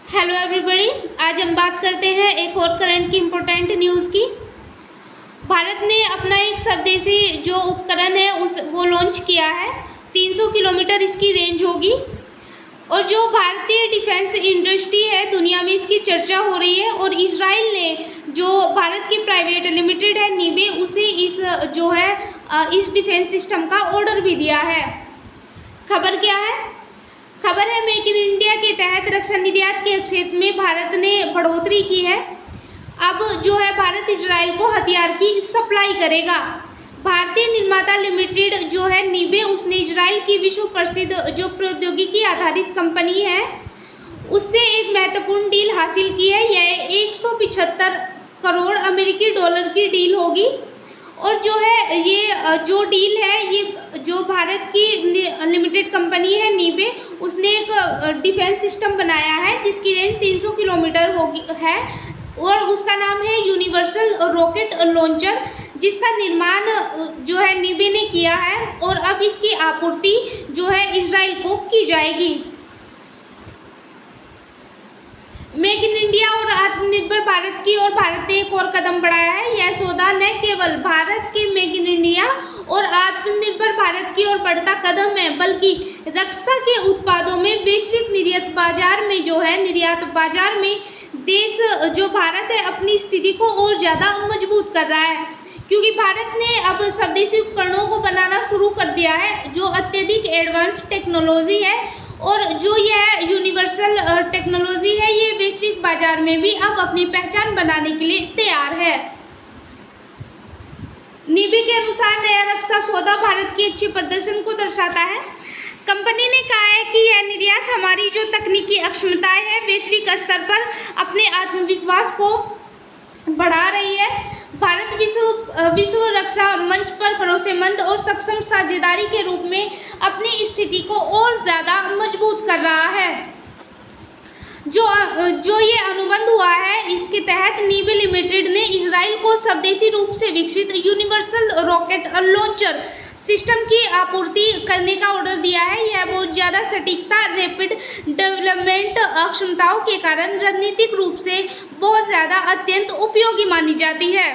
Hello everybody, आज हम बात करते हैं एक और करंट की इम्पोर्टेंट न्यूज़ की। भारत ने अपना एक स्वदेशी जो उपकरण है वो लॉन्च किया है। 300 किलोमीटर इसकी रेंज होगी और जो भारतीय डिफेंस इंडस्ट्री है दुनिया में इसकी चर्चा हो रही है। और इजराइल ने जो भारत की प्राइवेट लिमिटेड है नीबे उसे इस डिफेंस सिस्टम का ऑर्डर भी दिया है। खबर क्या है? खबर है मेक इन इंडिया के तहत रक्षा निर्यात के क्षेत्र में भारत ने बढ़ोतरी की है। अब जो है भारत इजराइल को हथियार की सप्लाई करेगा। भारतीय निर्माता लिमिटेड जो है नीबे उसने इजराइल की विश्व प्रसिद्ध जो प्रौद्योगिकी आधारित कंपनी है उससे एक महत्वपूर्ण डील हासिल की है। यह 175 करोड़ अमेरिकी डॉलर की डील होगी। और जो है ये जो डील है ये जो भारत की लिमिटेड कंपनी है नीबे उसने एक डिफेंस सिस्टम बनाया है जिसकी रेंज 300 किलोमीटर होगी है और उसका नाम है यूनिवर्सल रॉकेट लॉन्चर, जिसका निर्माण जो है नीबे ने किया है और अब इसकी आपूर्ति जो है इजराइल को की जाएगी। मेक इन इंडिया और आत्मनिर्भर भारत की ओर भारत ने एक और कदम बढ़ाया है। यह सौदा न केवल भारत के मेक इन इंडिया और आत्मनिर्भर भारत की ओर बढ़ता कदम है बल्कि रक्षा के उत्पादों में वैश्विक निर्यात बाजार में देश जो भारत है अपनी स्थिति को और ज़्यादा मजबूत कर रहा है, क्योंकि भारत ने अब स्वदेशी उपकरणों को बनाना शुरू कर दिया है जो अत्यधिक एडवांस टेक्नोलॉजी है। और जो यह यूनिवर्सल टेक्नोलॉजी है ये वैश्विक बाजार में भी अब अपनी पहचान बनाने के लिए तैयार है। नीबे के अनुसार नया रक्षा सौदा भारत की अच्छे प्रदर्शन को दर्शाता है। कंपनी ने कहा है कि यह निर्यात हमारी जो तकनीकी अक्षमताएं हैं वैश्विक स्तर पर अपने आत्मविश्वास को बढ़ा रही है। भारत विश्व रक्षा मंच पर भरोसेमंद और सक्षम साझेदारी के रूप में अपनी स्थिति को और ज़्यादा मजबूत कर रहा है। जो ये अनुबंध हुआ है इसके तहत नीबे लिमिटेड ने इजराइल को स्वदेशी रूप से विकसित यूनिवर्सल रॉकेट लॉन्चर सिस्टम की आपूर्ति करने का ऑर्डर दिया है। यह बहुत ज़्यादा सटीकता, रैपिड डेवलपमेंट क्षमताओं के कारण रणनीतिक रूप से बहुत ज़्यादा अत्यंत उपयोगी मानी जाती है।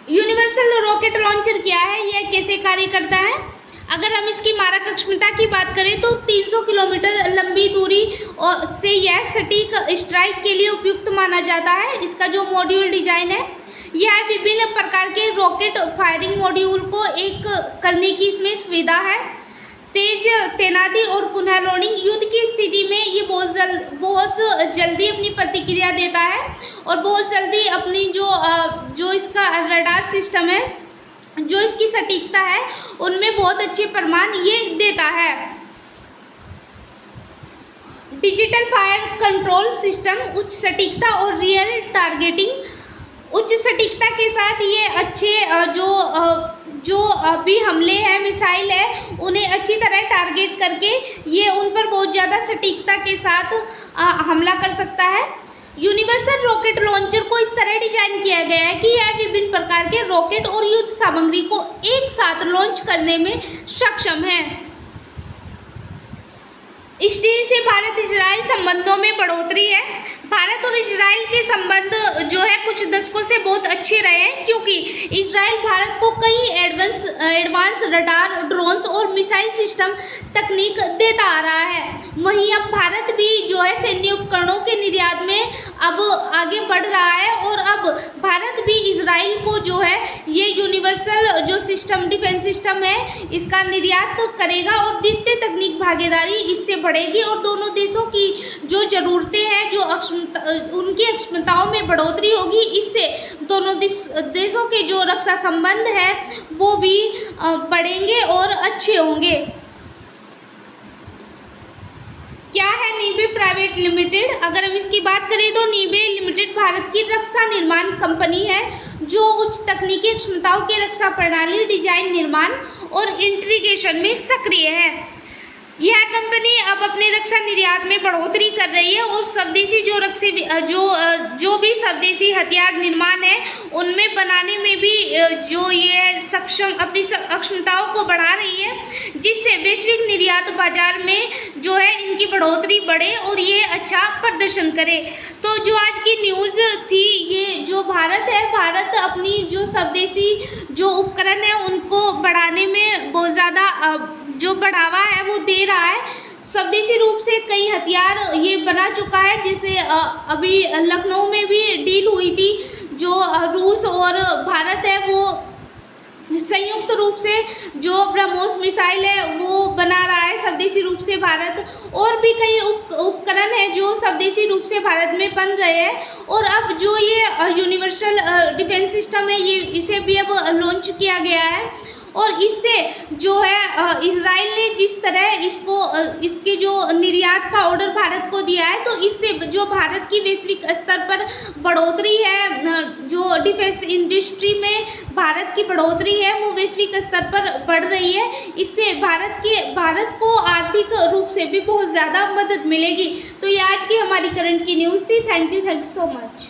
यूनिवर्सल रॉकेट लॉन्चर क्या है, यह कैसे कार्य करता है? अगर हम इसकी मारक क्षमता की बात करें तो 300 किलोमीटर लंबी दूरी से यह सटीक स्ट्राइक के लिए उपयुक्त माना जाता है। इसका जो मॉड्यूल डिजाइन है यह विभिन्न प्रकार के रॉकेट फायरिंग मॉड्यूल को एक करने की इसमें सुविधा है। तेज तैनाती और पुनः लोडिंग युद्ध की स्थिति में ये बहुत जल्दी अपनी प्रतिक्रिया देता है और बहुत जल्दी अपनी जो इसका रडार सिस्टम है जो इसकी सटीकता है उनमें बहुत अच्छे प्रमाण ये देता है। डिजिटल फायर कंट्रोल सिस्टम उच्च सटीकता और रियल टारगेटिंग। उच्च सटीकता के साथ ये अच्छे जो अभी हमले हैं मिसाइल है उन्हें अच्छी तरह टारगेट करके ये उन पर बहुत ज़्यादा सटीकता के साथ हमला कर सकता है। यूनिवर्सल रॉकेट लॉन्चर को इस तरह डिजाइन किया गया है कि यह विभिन्न प्रकार के रॉकेट और युद्ध सामग्री को एक साथ लॉन्च करने में सक्षम है। इस डील से भारत इजराइल संबंधों में बढ़ोतरी है। भारत और इजराइल के संबंध जो है कुछ दशकों से बहुत अच्छे रहे हैं, क्योंकि इजराइल भारत को कई एडवांस रडार, ड्रोन्स और मिसाइल सिस्टम तकनीक देता आ रहा है। वहीं अब भारत भी जो है सैन्य उपकरणों के निर्यात में अब आगे बढ़ रहा है और अब भारत भी इजराइल को जो है ये यूनिवर्सल जो सिस्टम डिफेंस सिस्टम है इसका निर्यात करेगा और द्वितीय तकनीक भागीदारी इससे बढ़ेगी और दोनों देशों की जो ज़रूरतें हैं जो उनकी क्षमताओं में बढ़ोतरी होगी। इससे दोनों देशों के जो रक्षा संबंध है वो भी बढ़ेंगे और अच्छे होंगे। क्या है नीबे प्राइवेट लिमिटेड? अगर हम इसकी बात करें तो नीबे लिमिटेड भारत की रक्षा निर्माण कंपनी है जो उच्च तकनीकी क्षमताओं के रक्षा प्रणाली डिजाइन, निर्माण और इंटीग्रेशन में सक्रिय है। यह कंपनी अब अपने रक्षा निर्यात में बढ़ोतरी कर रही है और स्वदेशी जो भी स्वदेशी हथियार निर्माण है उनमें बनाने में भी जो ये सक्षम अपनी क्षमताओं को बढ़ा रही है, जिससे वैश्विक निर्यात बाजार में जो है इनकी की बढ़ोतरी बढ़े और ये अच्छा प्रदर्शन करे। तो जो आज की न्यूज़ थी, ये जो भारत है, भारत अपनी जो स्वदेशी जो उपकरण है उनको बढ़ाने में बहुत ज़्यादा जो बढ़ावा है वो दे रहा है। स्वदेशी रूप से कई हथियार ये बना चुका है, जैसे अभी लखनऊ में भी डील हुई थी, जो रूस और भारत है वो संयुक्त रूप से जो ब्रह्मोस मिसाइल है वो बना रहा है स्वदेशी रूप से भारत। और भी कई उपकरण हैं जो स्वदेशी रूप से भारत में बन रहे हैं। और अब जो ये यूनिवर्सल डिफेंस सिस्टम है, ये इसे भी अब लॉन्च किया गया है। और इससे जो है इजराइल ने जिस तरह इसके जो निर्यात का ऑर्डर भारत को दिया है, तो इससे जो भारत की वैश्विक स्तर पर बढ़ोतरी है, जो डिफेंस इंडस्ट्री में भारत की बढ़ोतरी है वो वैश्विक स्तर पर बढ़ रही है। इससे भारत को आर्थिक रूप से भी बहुत ज़्यादा मदद मिलेगी। तो ये आज की हमारी करंट की न्यूज़ थी। Thank you so much.